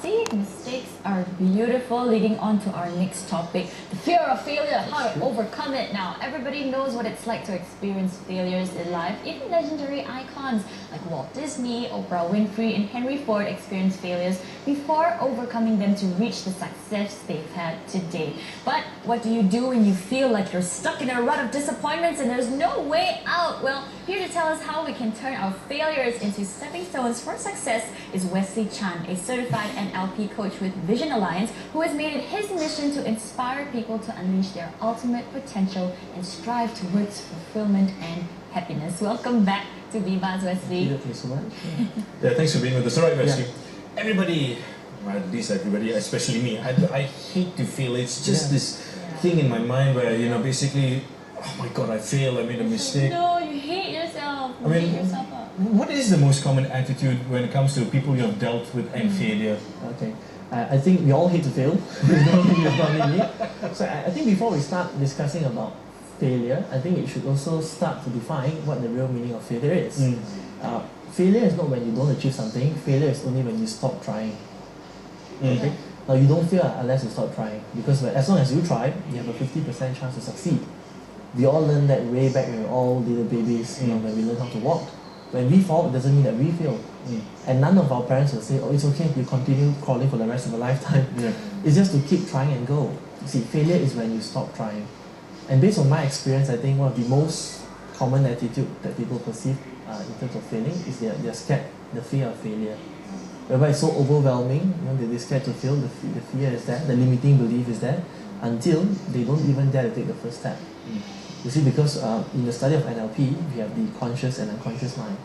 See, mistakes are beautiful, leading on to our next topic, the fear of failure, how to overcome it. Now, everybody knows what it's like to experience failures in life. Even legendary icons like Walt Disney, Oprah Winfrey, and Henry Ford experienced failures before overcoming them to reach the success they've had today. But what do you do when you feel like you're stuck in a rut of disappointments and there's no way out? Well, here to tell us how we can turn our failures into stepping stones for success is Wesley Chan, a certified NLP coach with Vision Alliance, who has made it his mission to inspire people to unleash their ultimate potential and strive towards fulfillment and happiness. Welcome back to VBuzz, Wesley. Thank you so much. Yeah, thanks for being with us. All right, Wesley. Everybody, well, at least everybody, especially me, I hate to fail. It's just this thing in my mind where, basically, oh my God, I failed, I made a mistake. No, you hate yourself. You beat yourself up. What is the most common attitude when it comes to people you have dealt with and failure? Okay. I think we all hate to fail. So I think before we start discussing about failure, I think it should also start to define what the real meaning of failure is. Failure is not when you don't achieve something. Failure is only when you stop trying. Okay? Now you don't fail unless you stop trying, because as long as you try, you have a 50% chance to succeed. We all learned that way back when we were all little babies, when we learned how to walk. When we fall, it doesn't mean that we fail. And none of our parents will say, oh, it's okay if you continue crawling for the rest of your lifetime. It's just to keep trying and go. You see, failure is when you stop trying. And based on my experience, I think one of the most common attitude that people perceive in terms of failing is they're scared, the fear of failure. Whereby it's so overwhelming, they're scared to fail, the fear is there, the limiting belief is there, until they don't even dare to take the first step. You see, because in the study of NLP, we have the conscious and unconscious mind.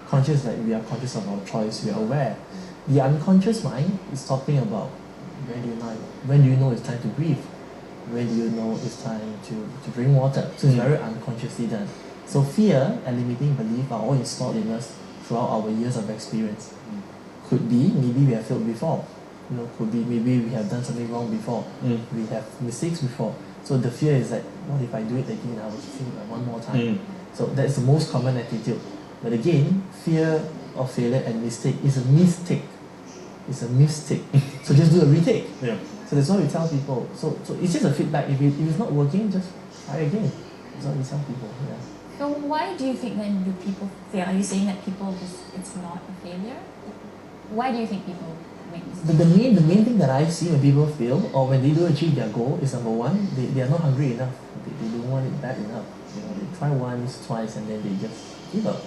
Conscious, like we are conscious of our choice, we are aware. The unconscious mind is talking about when do you know it's time to breathe? When do you know it's time to drink water? So it's very unconsciously done. So fear and limiting belief are all installed in us throughout our years of experience. Could be, maybe we have failed before. Could be, maybe we have done something wrong before. We have mistakes before. So the fear is like, what if I do it again? I will fail one more time. So that's the most common attitude. But again, fear of failure and mistake is a mistake. It's a mistake. So just do a retake. So that's what we tell people. So it's just a feedback. If it's not working, just try again. That's what we tell people. So why do you think then do people fail? Are you saying that people it's not a failure? Why do you think people make mistakes? The main thing that I see when people fail or when they don't achieve their goal is, number one, they are not hungry enough. They don't want it bad enough. They try once, twice, and then they just give up.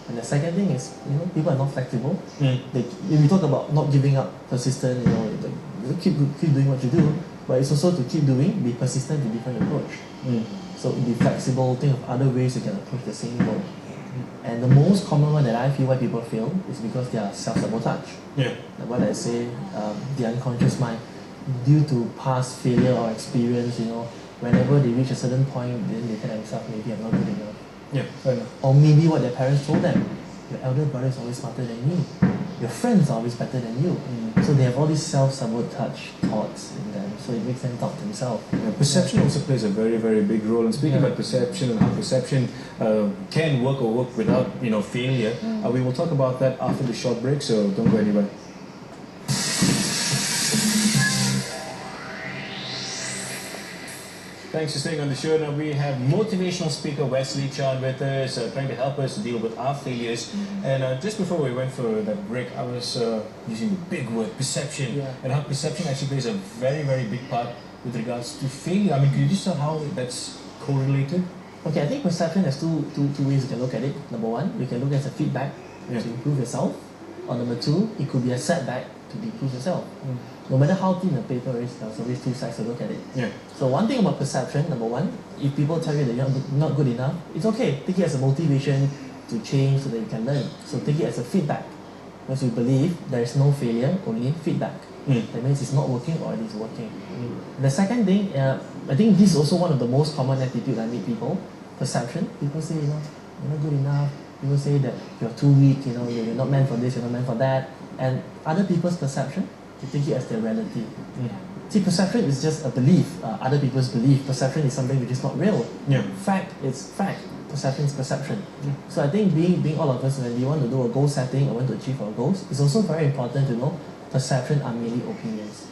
And the second thing is, people are not flexible. We talk about not giving up, persistent, keep doing what you do, but it's also to keep doing, be persistent with different approach. So be flexible, think of other ways you can approach the same goal. And the most common one that I feel why people fail is because they are self-sabotage. Like what I say, the unconscious mind, due to past failure or experience, whenever they reach a certain point, then they tell themselves, maybe I'm not good enough. Fair enough. Or maybe what their parents told them, your elder brother is always smarter than you, your friends are always better than you. So they have all these self-sabotage thoughts in them, so it makes them doubt themselves. Perception also plays a very, very big role. And speaking about perception and how perception can work or work without failure, we will talk about that after the short break, so don't go anywhere. Thanks for staying on the show. Now we have motivational speaker Wesley Chan with us, trying to help us deal with our failures. And just before we went for that break, I was using the big word, perception, and how perception actually plays a very, very big part with regards to failure. I mean, can you just tell how that's correlated? Okay, I think perception has two ways you can look at it. Number one, you can look at it as a feedback to improve yourself. Or number two, it could be a setback to improve yourself. No matter how thin the paper is, there's always two sides to look at it. So one thing about perception, number one, if people tell you that you're not good enough, it's okay. Take it as a motivation to change so that you can learn. So take it as a feedback. Because you believe there is no failure, only feedback. That means it's not working or it is working. The second thing, I think this is also one of the most common attitude I meet people. Perception. People say, you're not good enough. People say that you're too weak, you're not meant for this, you're not meant for that. And other people's perception, they take it as their reality. See, perception is just a belief, other people's belief. Perception is something which is not real. Fact is fact. Perception is perception. So I think being all of us, when we want to do a goal setting or want to achieve our goals, it's also very important to know perception are merely opinions.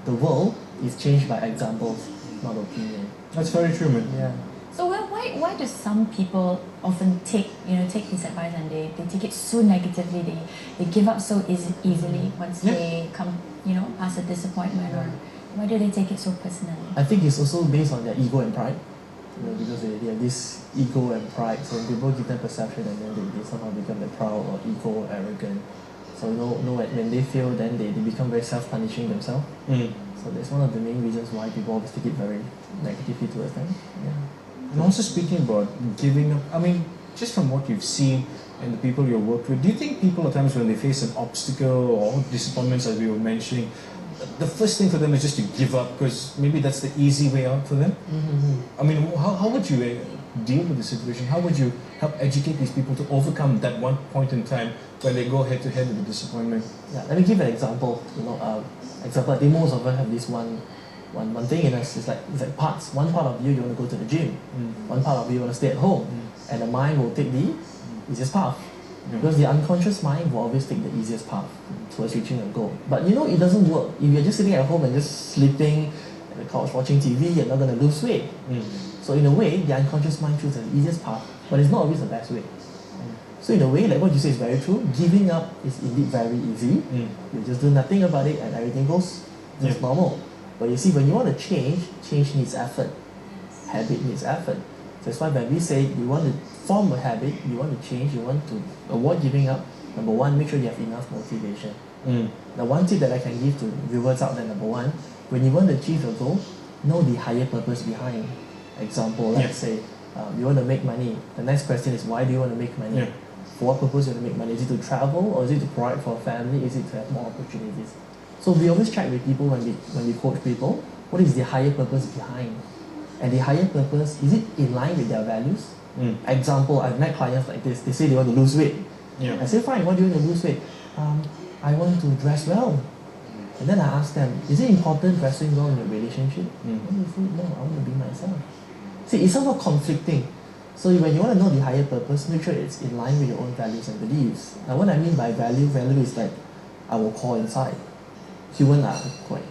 The world is changed by examples, not opinion. That's very true, man. Yeah. So why do some people often take this advice and they take it so negatively? They give up so easily once they come past a disappointment, or why do they take it so personally? I think it's also based on their ego and pride. Because they have this ego and pride, so people give them perception and then they somehow become proud or ego or arrogant. So when they fail, then they become very self-punishing themselves. So that's one of the main reasons why people always take it very negatively towards them. Yeah. And also speaking about giving up, I mean, just from what you've seen and the people you've worked with, do you think people at times when they face an obstacle or disappointments, as we were mentioning, the first thing for them is just to give up because maybe that's the easy way out for them? I mean, how would you deal with the situation? How would you help educate these people to overcome that one point in time when they go head to head with the disappointment? Yeah, let me give an example. I think most of us have this one thing in us. It's like parts. One part of you want to go to the gym. One part of you want to stay at home, and the mind will take the easiest path. Because the unconscious mind will always take the easiest path towards reaching a goal. But it doesn't work. If you're just sitting at home and just sleeping on the couch watching TV, you're not going to lose weight. So in a way, the unconscious mind chooses the easiest path, but it's not always the best way. So in a way, like what you say is very true. Giving up is indeed very easy. You just do nothing about it and everything goes just normal. But you see, when you want to change needs effort. Habit needs effort. That's why when we say you want to form a habit, you want to change, you want to avoid giving up, number one, make sure you have enough motivation. The one tip that I can give to viewers out there, number one, when you want to achieve a goal, know the higher purpose behind. Example, let's say you want to make money. The next question is, why do you want to make money? For what purpose do you want to make money? Is it to travel, or is it to provide for a family? Is it to have more opportunities? So we always check with people when we coach people, what is the higher purpose behind? And the higher purpose, is it in line with their values? Example, I've met clients like this, they say they want to lose weight. I say, fine, why do you want to lose weight? I want to dress well. And then I ask them, is it important dressing well in a relationship? And they say, no, I want to be myself. See, it's somewhat conflicting. So when you want to know the higher purpose, make sure it's in line with your own values and beliefs. Now what I mean by value is like our core inside. Human are quite,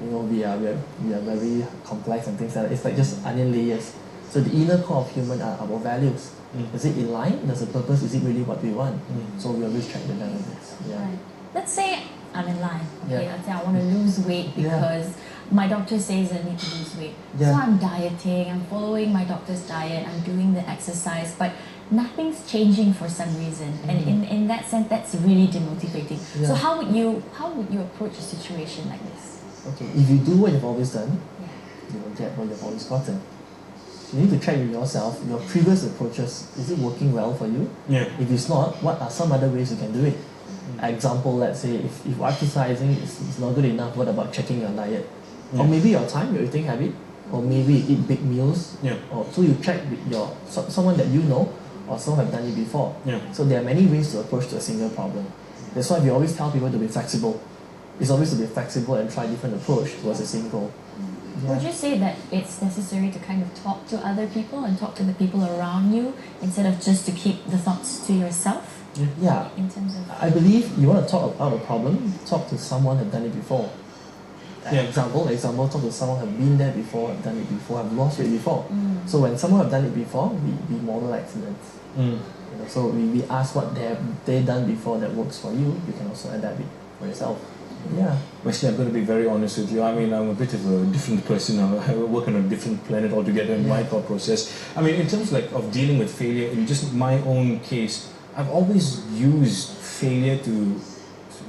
we are very complex and things like that. It's like just onion layers. So the inner core of human are our values. Is it in line? Does the purpose, is it really what we want? So we always check the benefits. Right. Let's say I'm in line. Okay, Yeah. let's say I want to lose weight because my doctor says I need to lose weight. So I'm dieting, I'm following my doctor's diet, I'm doing the exercise, but nothing's changing for some reason. And in that sense, that's really demotivating. So how would you approach a situation like this? Okay, if you do what you've always done, you will get what you've always gotten. You need to check with yourself, your previous approaches, is it working well for you? If it's not, what are some other ways you can do it? Example, let's say if exercising is not good enough, what about checking your diet? Or maybe your time, your eating habit, or maybe you eat big meals. Or so you check with someone that you know, or someone have done it before. So there are many ways to approach to a single problem. That's why we always tell people to be flexible. It's always to be flexible and try different approach towards the same goal. Would you say that it's necessary to kind of talk to other people and talk to the people around you instead of just to keep the thoughts to yourself? Yeah. In terms of, I believe you want to talk about a problem, talk to someone who have done it before. Example, talk to someone who have been there before, have done it before, have lost weight before. So when someone have done it before, we model excellence. So we ask what they done before that works for you. You can also adapt it for yourself. Wesley, I'm going to be very honest with you. I mean, I'm a bit of a different person. I work on a different planet altogether in my thought process. I mean, in terms of dealing with failure, in just my own case, I've always used failure to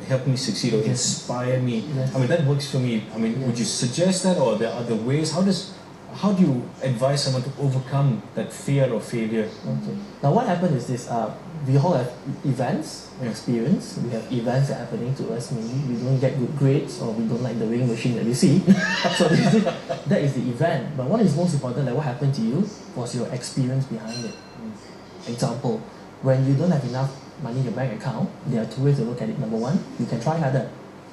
help me succeed or inspire me. I mean, that works for me. I mean, would you suggest that, or are there other ways? How do you advise someone to overcome that fear of failure? Okay. Now what happens is this, we all have events, experience. We have events that are happening to us. Maybe we don't get good grades, or we don't like the weighing machine that we see. So that is the event. But what is most important, like what happened to you, was your experience behind it. Example, when you don't have enough money in your bank account, there are two ways to look at it. Number one, you can try harder.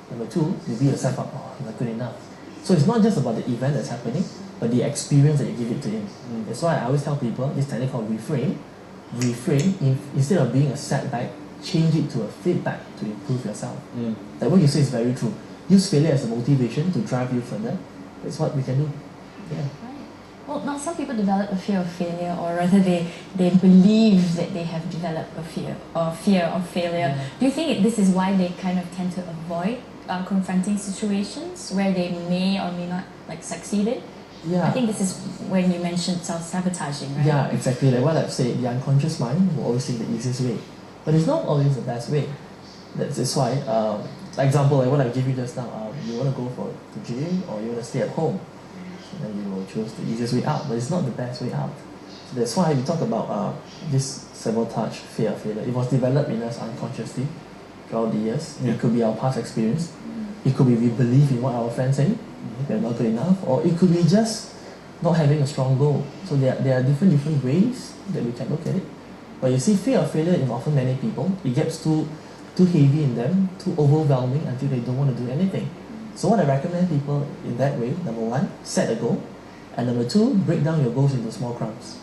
Number two, you beat yourself up, you're not good enough. So it's not just about the event that's happening, but the experience that you give it to him. That's why I always tell people this technique called reframe. Instead of being a setback, change it to a feedback to improve yourself. Like what you say is very true. Use failure as a motivation to drive you further. That's what we can do. Yeah. Right. Well, now some people develop a fear of failure, or rather they believe that they have developed a fear of failure. Do you think this is why they kind of tend to avoid confronting situations where they may or may not like succeeded? Yeah. I think this is when you mentioned self-sabotaging, right? Yeah, exactly. Like what I've said, the unconscious mind will always think the easiest way. But it's not always the best way. That's why, example, like what I gave you just now, you want to go for the gym or you want to stay at home. So then you will choose the easiest way out, but it's not the best way out. So that's why we talk about this sabotage, fear of failure. It was developed in us unconsciously throughout the years. It could be our past experience. It could be we believe in what our friends say, we're not good enough, or it could be just not having a strong goal. So there are different ways that we can look at it. But you see, fear of failure in often many people, it gets too heavy in them, too overwhelming until they don't want to do anything. So what I recommend people in that way, number one, set a goal, and number two, break down your goals into small crumbs.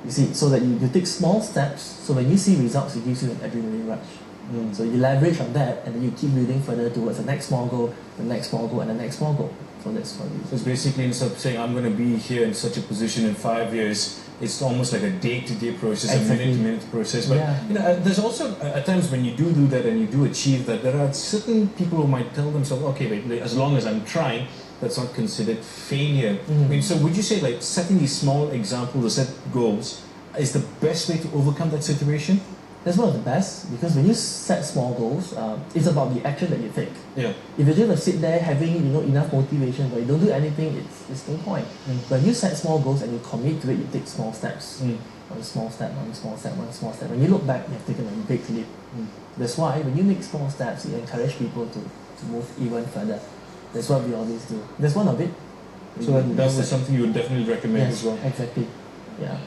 You see, so that you take small steps, so when you see results, it gives you an adrenaline rush. So you leverage on that, and then you keep building further towards the next small goal, the next small goal, and the next small goal. So that's what you do. So it's basically, instead of saying I'm going to be here in such a position in 5 years, it's almost like a day-to-day process, Exactly. a minute-to-minute process. But there's also at times when you do that and you do achieve that, there are certain people who might tell themselves, okay, wait, as long as I'm trying, that's not considered failure. I mean, so would you say like setting these small examples or set goals is the best way to overcome that situation? That's one of the best, because when you set small goals, it's about the action that you take. Yeah. If you're just sit there having enough motivation but you don't do anything, it's no point. But you set small goals and you commit to it, you take small steps. One small step, one small step, one small step. When you look back, you have taken a big leap. That's why when you make small steps, you encourage people to move even further. That's what we always do. That's one of it. So that was something you would definitely recommend as well. Exactly. Yeah.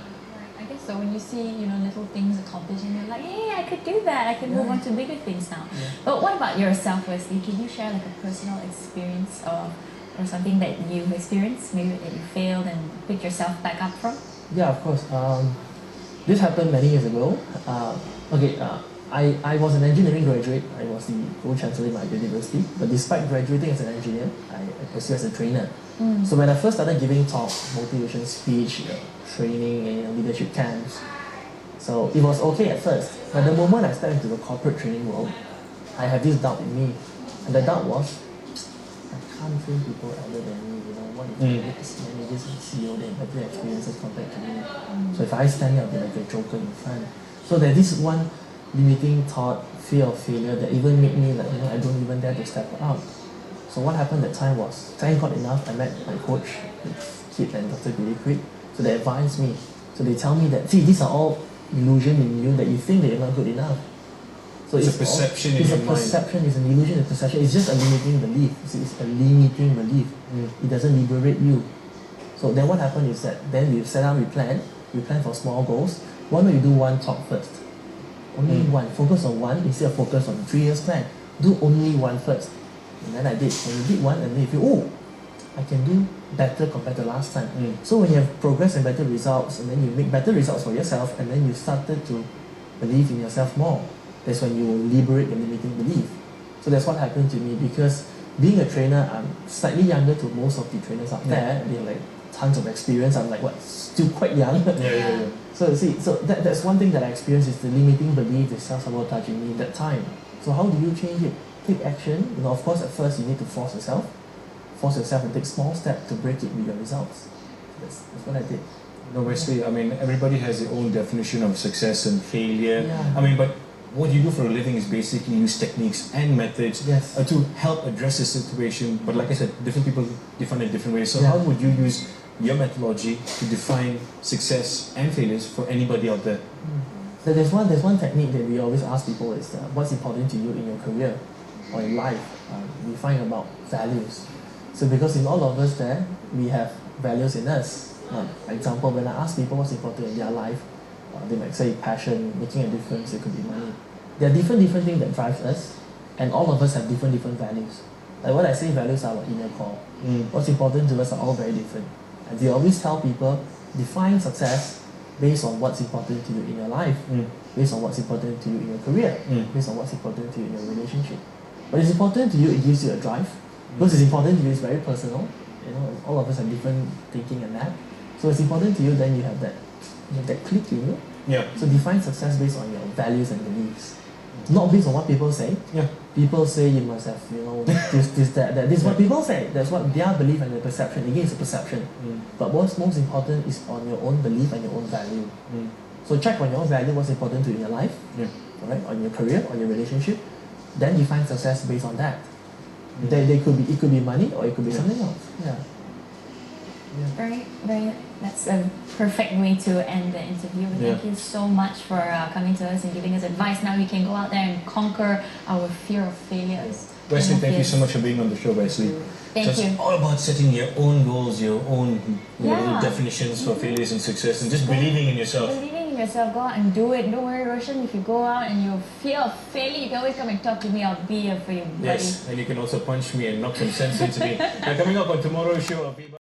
I guess so. When you see little things accomplished, and you're like, hey, I could do that. I could move on to bigger things now. But what about yourself, Wesley? Can you share like a personal experience or something that you've experienced, maybe that you failed and picked yourself back up from? Yeah, of course. This happened many years ago. I was an engineering graduate. I was the co-chancellor in my university. But despite graduating as an engineer, I pursued as a trainer. So when I first started giving talk, motivation speech, training, leadership camps, so it was okay at first. But the moment I stepped into the corporate training world, I had this doubt in me. And the doubt was, I can't train people other than me. What if the managers and CEO, they have better experiences compared to me? So if I stand here, I'll be like a joker in front. So there's this one limiting thought, fear of failure, that even made me like, I don't even dare to step out. So what happened that time was, thank God enough, I met my coach, Kit and Dr. Billy Quick. So they advised me. So they tell me that, see, these are all illusions in you that you think that you're not good enough. So it's a perception in your mind. It's a perception, it's an illusion, it's a perception. It's just a limiting belief. It's a limiting belief. It doesn't liberate you. So then what happened is that then we set out, we plan for small goals. Why don't you do one talk first? Only one. Focus on one instead of focus on 3 years plan. Do only one first. And then I did. When you did one, and then you feel, I can do better compared to last time. So when you have progress and better results, and then you make better results for yourself, and then you started to believe in yourself more, that's when you will liberate your limiting belief. So that's what happened to me, because being a trainer, I'm slightly younger to most of the trainers out there. They have like tons of experience. I'm like, still quite young. So see, that's one thing that I experienced, is the limiting belief, the self-sabotaging me in that time. So how do you change it? Take action. Of course, at first you need to force yourself and take small steps to break it with your results. That's what I did. Wesley, I mean, everybody has their own definition of success and failure. Yeah. I mean, but what you do for a living is basically use techniques and methods to help address the situation. But like I said, different people define it different ways. So how would you use your methodology to define success and failures for anybody out there? So there's one technique that we always ask people is what's important to you in your career or in life. We find about values. So because in all of us there, we have values in us. For example, when I ask people what's important in their life, they might say passion, making a difference, it could be money. There are different things that drive us, and all of us have different values. Like what I say, values are our inner core. What's important to us are all very different. And we always tell people, define success based on what's important to you in your life, based on what's important to you in your career, based on what's important to you in your relationship. But it's important to you, it gives you a drive. Because it's important to you, it's very personal. You know, all of us have different thinking and that. So it's important to you, then you have that click, you know? Yeah. So define success based on your values and beliefs. Not based on what people say. Yeah. People say you must have, you know, this, that. This is what people say. That's what their belief and their perception. Again, it's a perception. But what's most important is on your own belief and your own value. So check on your own value, what's important to you in your life, alright, on your career, on your relationship. Then define success based on that. It could be money or it could be something else. Yeah. Very. That's a perfect way to end the interview. Thank you so much for coming to us and giving us advice. Now we can go out there and conquer our fear of failures. Wesley, thank you so much for being on the show, Wesley. Thank so you. It's all about setting your own goals, your own little definitions for failures and success, and just believing in yourself. Believing in yourself, go out and do it. Don't worry, Roshan, if you go out and you fear of failure, you can always come and talk to me. I'll be here for you, buddy. Yes, and you can also punch me and knock some sense into me. Now, coming up on tomorrow's show, I'll be